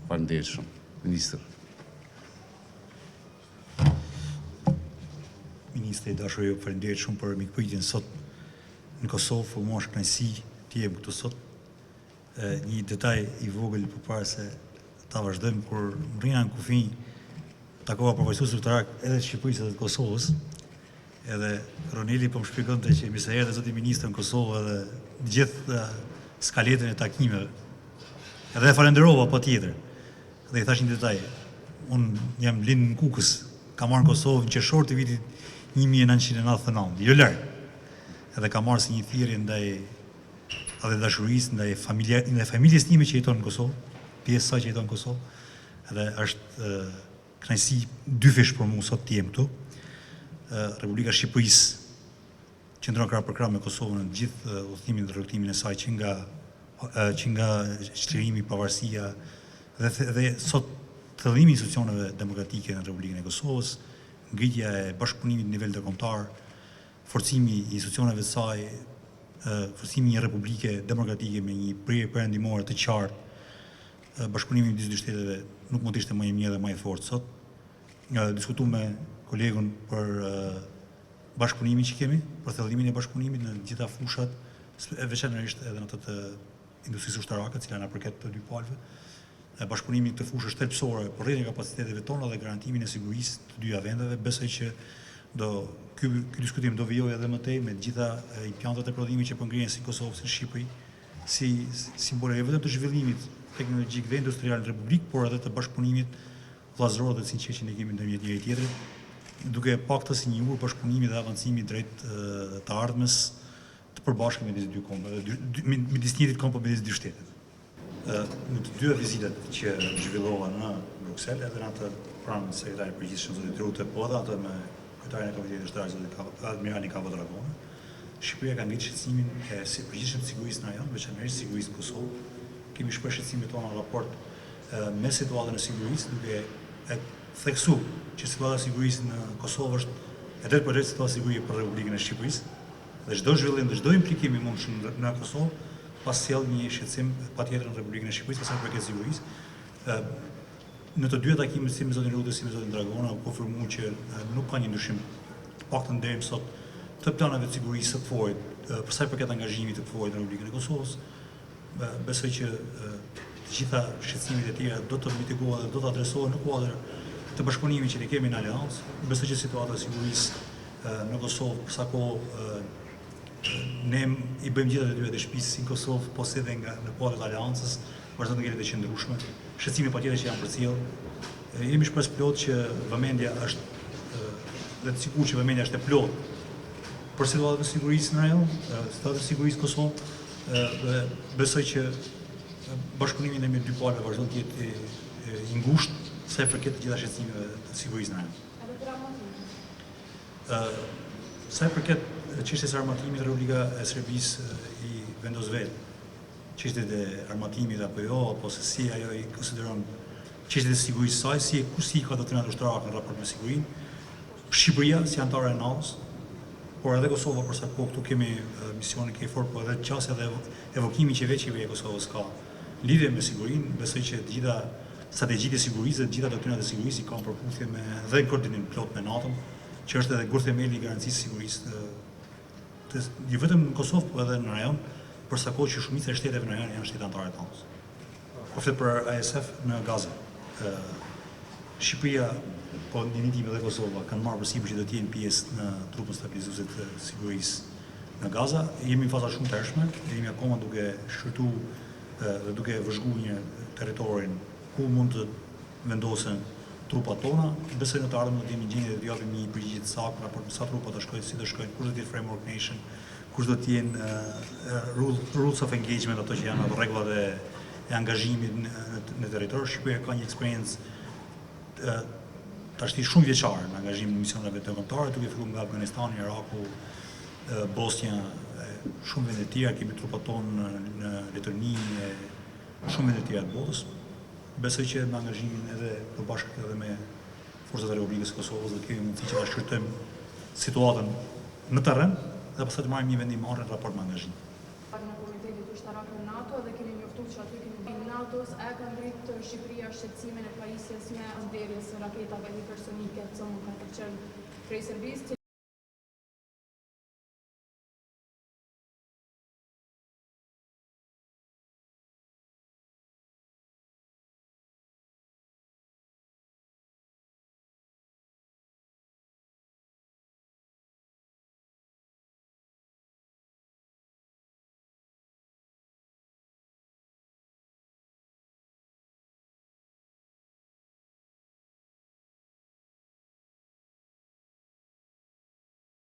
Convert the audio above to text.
Faleminderit shumë. Ministër. Ministri i dashur, ju faleminderit shumë për mikpritjen sot në Kosovë, po më është kënaqësi të jem këtu sot. Një detaj i vogël përpara se ta vazhdojmë, kur rrina në kufi takova përfaqësues zyrtarak edhe të Shqipërisë edhe të Kosovës, edhe Roneli po më shpjegonte që mi sa herë zoti ministër në Kosovë edhe gjithë skaletën e takimeve. Edhe e falenderova patjetër. Dhe i thash një detaj. Unë jam lind në Kukës, kam marrë në Kosovë në qershor të vitit 1999, jo larg. Edhe kam marrë si një thirrje ndaj edhe dashurisë ndaj familjes time që jeton në Kosovë, pjesë sa që jeton në Kosovë. Edhe është kënaqësi dyfish për mua sot të jem këtu. Republika e Shqipërisë qëndron krah për krah me Kosovën në gjithë udhëtimin dhe rrugtimin e saj që nga çlirimi, pavarësia dhe sot thellimi i institucioneve demokratike në Republikën e Kosovës, ngritja e bashkëpunimit në nivel ndërkombëtar, forcimi i institucioneve të saj, forcimi i një republike demokratike me një prirje perëndimore të qartë, bashkëpunimi midis dy shteteve nuk mund të ishte më i mirë dhe më i fortë sot. Diskutuam me kolegun për bashkëpunimin që kemi, për thellimin e bashkëpunimit në gjitha fushat, veçanërisht edhe në ato të industrisë ushtarake, cila na përket të dy palëve. Bashkëpunimi këtë fushë shtetësore për rritjen e kapaciteteve tona dhe garantimin e sigurisë të dyja vendeve. Besoj që ky diskutim do vijojë edhe më tej me të gjitha impjantet e prodhimit që po ngrihen si Kosovë si Shqipëri, si simbole jo vetëm të zhvillimit teknologjik dhe industrial në Republikë, por edhe të bashkëpunimit vllazëror dhe sinqert që ne kemi ndërmjet njëri tjetrit, duke paktën si një urë bashkëpunimi dhe avancimi drejt të ardhmes të përbashkët midis dy kombeve, midis njëjtit komb midis dy shtetet. Në të dyja vizitat që zhvillova në Bruksel, edhe në atë pranë sekretarit përgjithshëm zotit Rute, po edhe atë me kryetarin e Komitetit Shtetror zotit Admiralin Kavo Dragona, Shqipëria ka ngritur shqetësimin e përgjithshëm të sigurisë në rajon, veçanërisht sigurisë në Kosovë. Kemi shprehur shqetësimet tona në raport me situatën e sigurisë, duke e theksuar që situata e sigurisë në Kosovë është e drejtë për drejtë situata e sigurisë për Republikën e Shqipërisë, dhe çdo zhvillim dhe çdo implikim i mundshëm në Kosovë pas sjell një shqetësim patjetër në Republikën e Shqipërisë sa i përket sigurisë. Në të dyja takimet si me zotin Rute si me zotin Dragona u konfirmua që nuk ka një ndryshim të paktën deri më sot të planeve të sigurisë së KFOR-it, për sa i përket angazhimit të KFOR-it në Republikën e Kosovës. Besoj që të gjitha shqetësimet e tjera do të mitigohen dhe do të adresohen në kuadër të bashkëpunimit që ne kemi në aleancë. Besoj që situata e sigurisë në Kosovë për sa kohë ne i bëjmë gjithë të dyja të shtëpisë si në Kosovë, po si edhe në kuadër të aleancës, vazhdon të jetë të qëndrueshme. Shqetësime patjetër që janë përcjell. Jemi shpresë plot që vëmendja është dhe të sigurt që vëmendja është e plotë për situatën e sigurisë në rajon, situatën e sigurisë në Kosovë, dhe besoj që bashkëpunimi ndërmjet dy palëve vazhdon të jetë i ngushtë sa i përket të gjitha shqetësimeve të sigurisë në rajon. Sa i përket çështjes së armatimit, Republika e Serbisë i vendos vetë çështjet e armatimit apo jo, apo se si ajo i konsideron çështjet e sigurisë saj, si ka doktrinat ushtarake në raport me sigurinë. Shqipëria si anëtare e NATO-s, por edhe Kosova për sa kohë këtu kemi misionin KFOR, po edhe çështja dhe evokimi që qeveria e Kosovës ka lidhje me sigurinë. Besoj që të gjitha strategjitë e sigurisë dhe të gjitha doktrinat e sigurisë kanë përputhje me dhe koordinim plot me NATO-n, që është edhe gurthemeli i garancisë së sigurisë jo vetëm në Kosovë, por edhe në rajon, për sa kohë që shumica e shteteve në rajon janë shtete anëtare të NATO-s. Po flet për ISF në Gazë. Shqipëria, po ndihmimi tim dhe Kosova kanë marrë përsipër që do të jenë pjesë në trupin stabilizues të sigurisë në Gaza. Jemi në faza shumë të hershme, jemi akoma duke shqyrtuar dhe duke vëzhguar një territorin ku mund të vendosen trupat tona. Besoj në të ardhmen do të jemi gjendje të japim një përgjigje të saktë në raport me sa trupa do shkojnë, si do shkojnë, kush do të jetë framework nation, kush do të jenë rules of engagement, ato që janë ato rregullat e angazhimit në territor. Shqipëria ka një eksperiencë tashti shumë vjeçare në angazhim në misioneve ndërkombëtare, duke filluar nga Afganistani, Iraku, Bosnia, shumë vende të tjera, kemi trupat tonë në Letoni, shumë vende të tjera të botës. Besoj që me angazhimin edhe përbashkët edhe me forcat e Republikës së Kosovës do kemi mundësi që ta shqyrtojmë situatën në terren dhe pastaj të marrim një vendim marrë në raport me angazhim. Në Komitetit Ushtarak në NATO dhe keni njoftuar që aty keni NATO-s e ka ngritë Shqipëria shqetësimin e pajisjes me nderjes së raketave hipersonike som ka të qenë prej Serbisë,